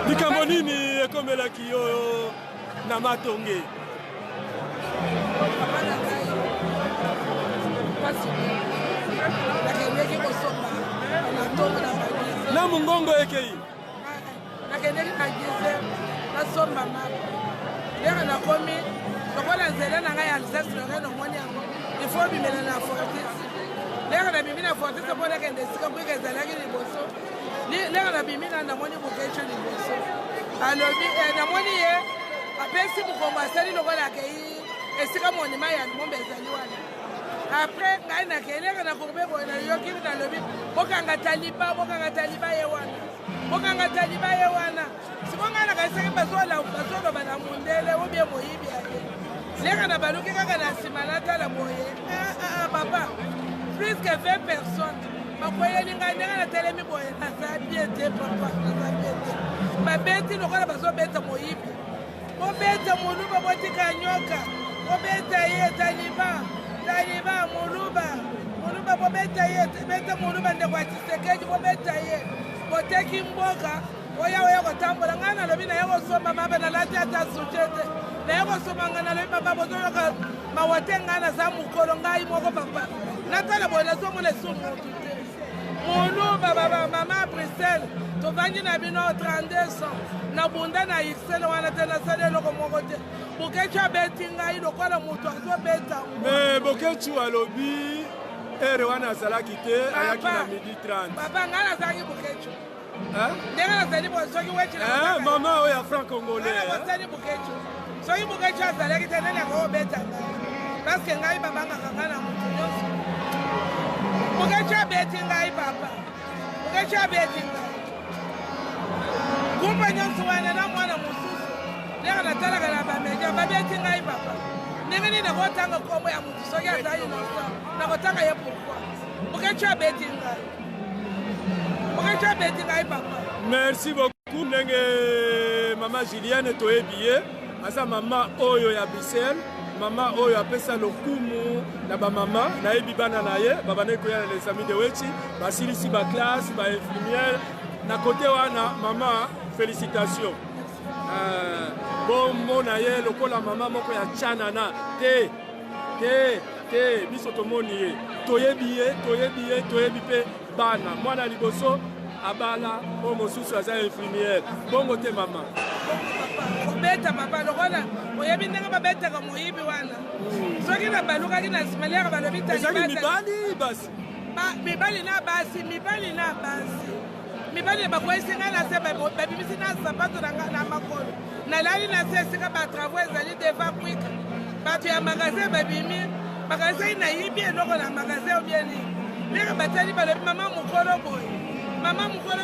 likambo nini ekomelaki yo na matonge? Na mungongo ekei nakendeki na gize nasomba mapa ndenge nakomi lokola nzela na ngai ya Alsace loke nomoni yango ifo bimela na Fortis ndenge nabimi na Fortis mpo nakende esika mpoika ezalaki liboso ndenge nabimi na namoni Bokecho liboso alobi namoni ye apesi mokongo asali lokola akei esika monima ya lumombe ezali wana apres ngai nakeleka na kourbe boye nayoki nalobi bokanga taliba ye wana bokanga taliba ye wana siko ngai nakaisaki bazoloba na mundele obie moyibi ake leka na baluki kaka na nsima natala boye papa plus que 20 personnes bakweyeli ngai ndenge natelemi boye naza bie te papa naza bie te babeti lokola bazobeta moyibi bobeta moluba botika nyoka bobeta ye taliba moluba bobeta ye beta moluba ndeko ya Tshisekedi bobeta ye boteki mboka oya kotambola ngai nalobi naye kosomba mabe nalati ata sujete naye kosomba ngai nalobi papa bozoyoka mawote ngai naza mokolo ngai moko papa natala boye nazomona esu motu te moluba baba mama Bruxelles tovandi na bino 3200 nabunda na Excel wana te nasali eloko moko te Bokecho abeti ngai lokola moto azobeta me Bokecho alobi ere wana azalaki te ayaki na midi 30 papa ngai nazalaki Bokecho ndenge nazali soki wetila mama oyo ya franc congolais nazali Bokecho soki Bokecho azalaki te nani akobeta ngai parceke ngai babangaka ngai na moto nyonso Bokecho abeti ngai papa Bokecho abeti ngai kumba nyonso wana na mwana mosusu ndenge natalaka na bamedia babeti ngai papa ndenge nini nakotanga kombo ya motu soki aza innocent nakotanga ye pourkui Bokecho abeti ngai Bokecho abeti ngai papa. Merci beaucoup ndenge mama Julienne toyebi ye aza mama oyo ya Bruxelles mama oyo apesa lokumu na bamama nayebi bana na ye babandaki koya na les amis de Wechi basilisi baklasse bainfirmière na kote wana mama félicitations bombo na ye lokola mama moko ya chanana te biso tomoni ye toyebi mpe bana mwana liboso abala o mosusu aza infirmière bongo te mama obeta papa lokola oyebi ndenge babetaka moyibi wana soki na balukaki na simaliaka balobi mibali na basi mibali bakwesi ngai na se babimisi na sapato na makolo nalali na se esika batravaux ezali deva kwika bato ya magasin babimi magasin nayibi eloko na magasin obieni ndenge batali balobi mama mokolo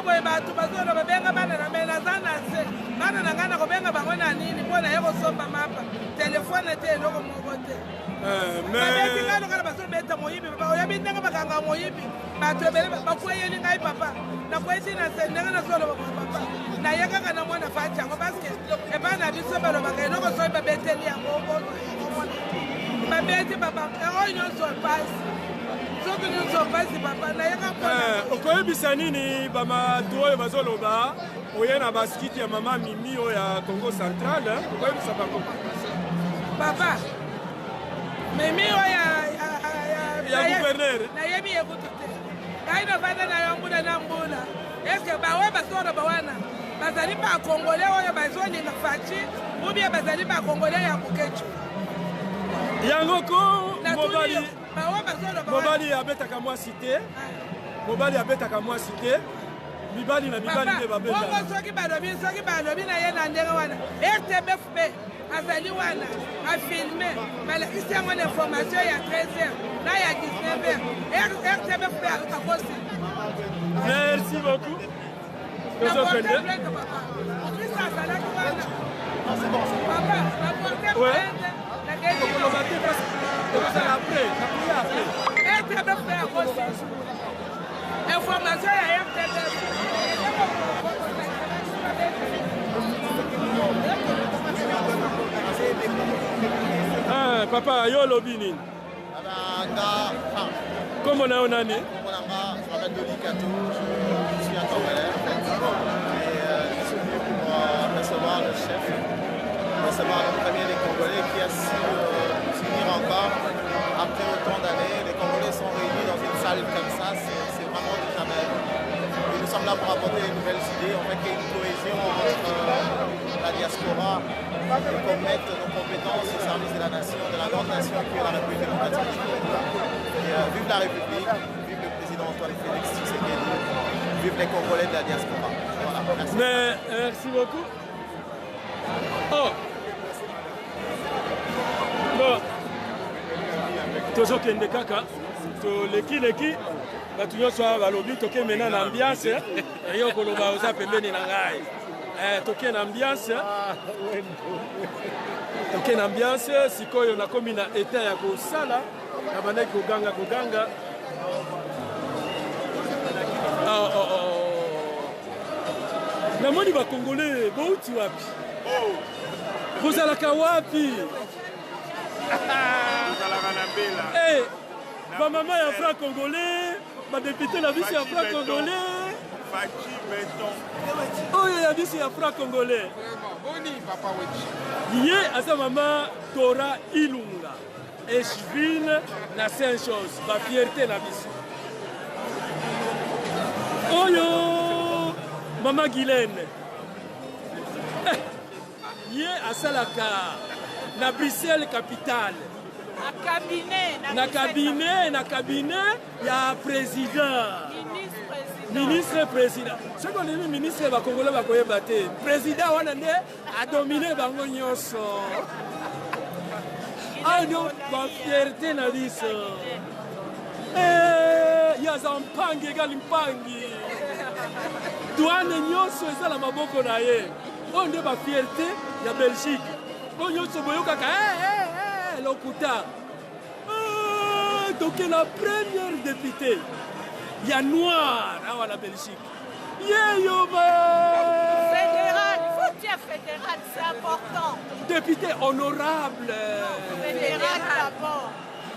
boye bato bazoloba benga bana na me naza na se bana na ngai nakobenga bango na nini mpo naye kosomba mapa telefone te eloko moko te babeti ngai lokola bazobeta moyibi oyebi ndenge bakanga moyibi bato ebele bakweyeli ngai papa nakweti na se ndenge nazoloba papa naye kaka na mwana fati yango parceke epai na biso balobaka eloko soki babeteli yango babeti papa oyo nyonso pasi soki nyonso pasi papa nayeka okoyebisa nini bamatu oyo bazoloba oye na baskiti ya mama Mimi oyo ya Congo Central okoyebisa bango papa Mimi oyo ya gouverneur nayebi yekutu te ngai navanda na yo mbula na mbula eske baoyo bazoloba wana bazali bakongole oyo bazolinga faci ubie bazali bakongole ya Bokecho yango ko mobali abetaka mwasi te mibali na mibali nde babetaka soki balobi na ye na ndenge wana RTBF azali wana afilme balakisi yango na information ya 13h na ya 19h RTBF akosi. Merci beaucoup. Information ya RTBF. Papa, yo lobi nini? Comment on a né? Je m'appelle Dolly Kato, je suis un Congolais et je suis venu pour forcément un premier des Congolais qui a su s'unir encore après autant d'années. Les Congolais sont réunis dans une salle comme ça, c'est vraiment du jamais. Et nous sommes là pour apporter de nouvelles idées. On fait qu'il y ait une cohésion entre la diaspora et qu'on mette nos compétences au service de la nation, de la grande nation qui est la République démocratique du Congo. Et vive la République, vive le président Antoine Félix Tshisekedi, vive les Congolais de la diaspora. Voilà, merci. Merci beaucoup. Oh. Bon. Tozokende kaka. Leki. Batu nyonso balobi toke mena na ambiance. Yo koloba oza pembeni na ngai. Toke na ambiance. Toke na ambiance sikoyo nakomi na eta ya kosala na bandaki koganga. Namoni ba Congolais bouti wapi? Bozalaka wapi? Bozalaka na mbela. Eh, ba mama ya franc congolais, ba député na biso ya franc congolais. Fachi Beton. Oyo ya biso ya franc congolais. Boni papa wechi. Ye asa mama Tora Ilunga. Echeville na cinq choses, ba fierté na biso. Oyo Mama Guylaine. Ye asalaka na Bruxelles capitale. Na cabinet ya président. Ministre président. Ce qu'on dit ministre ba Congolais ba koyeba te. Président wana nde a dominé bango nyonso. Ayo ba fierté na biso. Ya zampangi egali mpangi. Douane nyonso eza na maboko na ye. Oyo nde ba fierté ya Belgique. Oyo nyonso boyokaka lokuta. Donc la première députée, il y a noir à la Belgique. Fédéral, il faut dire fédéral, c'est important. Député honorable. Fédéral d'abord.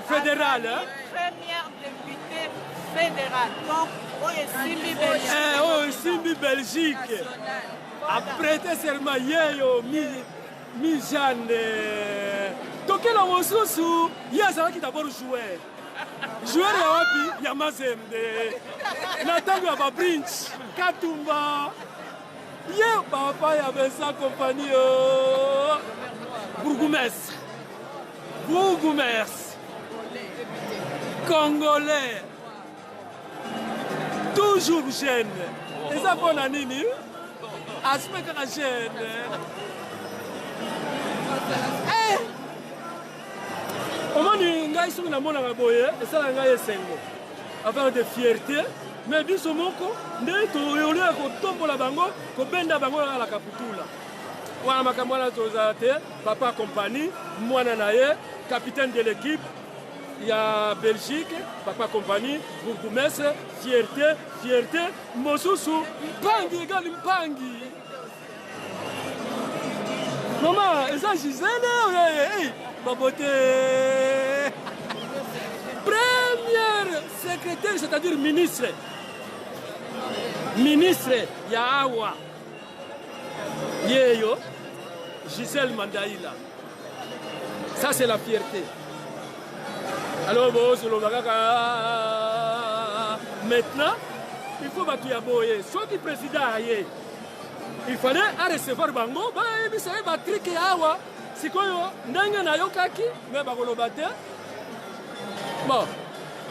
Fédéral, hein? Première députée fédérale. Donc, Simbi Belgique. Simbi Belgique. Après, seulement Yeyo, Jeanne. Donc, la ressource, il y a ça qui d'abord joué. Joueur ya wapi ya Mazembe. Na tango ya Babrinch, Katumba. Ye papa ya Bensa compagnie. Bourgmestre. Congolais. Toujours jeune. Et ça pour la nini? Aspect que la jeune. Omoni ngai soki na mona boye esala ngai esengo afin de fierté mais biso moko nde toyoli kotombola bango kobenda bango na kaputula wana makambo wana tozala te papa compagnie mwana na ye capitaine de l'équipe ya Belgique papa compagnie bourgmestre fierté mosusu mpangi egali mpangi mama eza Gisèle Baboté. Première secrétaire, c'est-à-dire ministre. Ministre Yahawa. Yeyo. Gisèle Mandaïla. Ça, c'est la fierté. Alors, bon, maintenant, il faut battre Yaboye. Soit qui président aille. Il fallait recevoir Bango. Il savait battre Yahawa. Sikoyo ndenge na yokaki me bakoloba te bon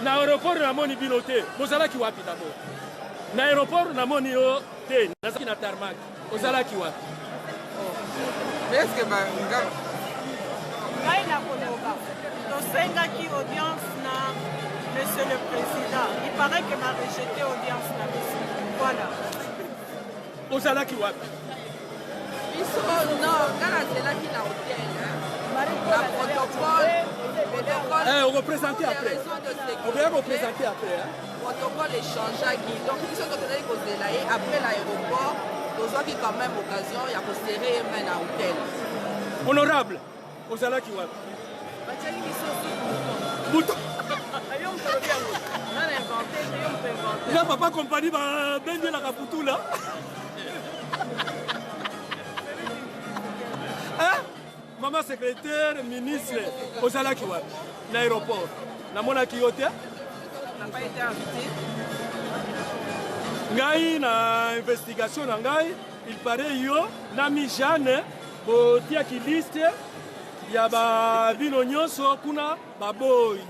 na aéroport na moni bilote bozalaki wapi d'abord na aéroport na moni yo te nazaki na tarmac ozalaki wapi est-ce que banga ngai na koloba tosengaki audience na monsieur le président il paraît que m'a rejeté audience na monsieur voilà ozalaki wapi non, quand c'est là qu'il a hôtel, la protocole, on représente après. On va représenter après. Protocole échange à qui. Donc, ils sont donné après l'aéroport, nous avons quand même occasion, il y a pour serrer un hôtel. Honorable, Ozala qui wapi? Bouton. Il n'a pas compagnie, ben bien la Caputou là. Hein? maman secrétaire ministre ozalaki wapi na aéroport namonaki yo te n'a pas été invité. ngai na investigation na ngai il paraît yo nami Jeanne botiaki liste ya babino nyonso kuna baboyi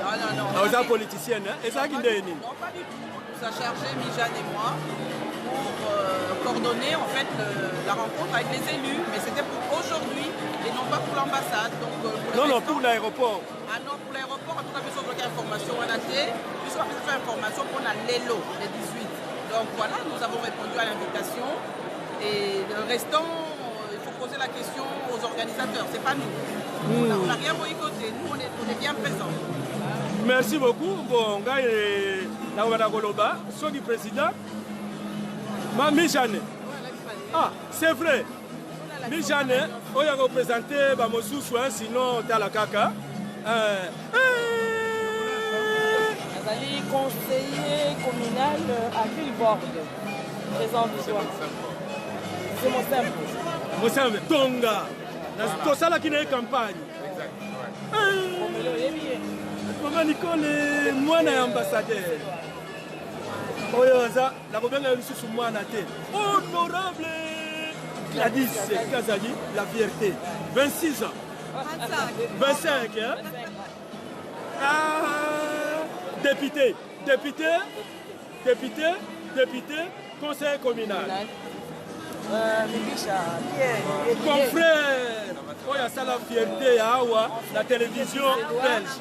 Non. oza politicienne ezalaki ndeni Non, pas du tout. On nous a chargé, Mijane et moi, pour coordonner en fait la rencontre avec les élus. Mais c'était pour aujourd'hui et non pas pour l'ambassade. Donc, non, pour l'aéroport. Ah non, pour l'aéroport, en tout cas, nous avons information on a été. Nous avons fait information pour la Lelo, les 18. Donc voilà, nous avons répondu à l'invitation. Et le restant, il faut poser la question aux organisateurs, c'est pas nous. On n'a rien boycotté, nous on est bien présents. Merci beaucoup. Bon, ngai na koloba, soki président Mijane. Ah, c'est vrai. Mijane, on a représenté Bamosusu, sinon Tala Kaka. Azali conseiller communal à Villeborde, présent besoin. C'est mon simple. Mon simple, Tonga. Tout ça là qui est campagne. Maman Nicole, moi na ambassadeur. Oyoza, la gouverne est sous moi na té. Honorable Gladys Kazali, la fierté. 26 ans. 25, hein? Député, conseil communal. Confrère, il y a ça la fierté à Awa, la télévision belge.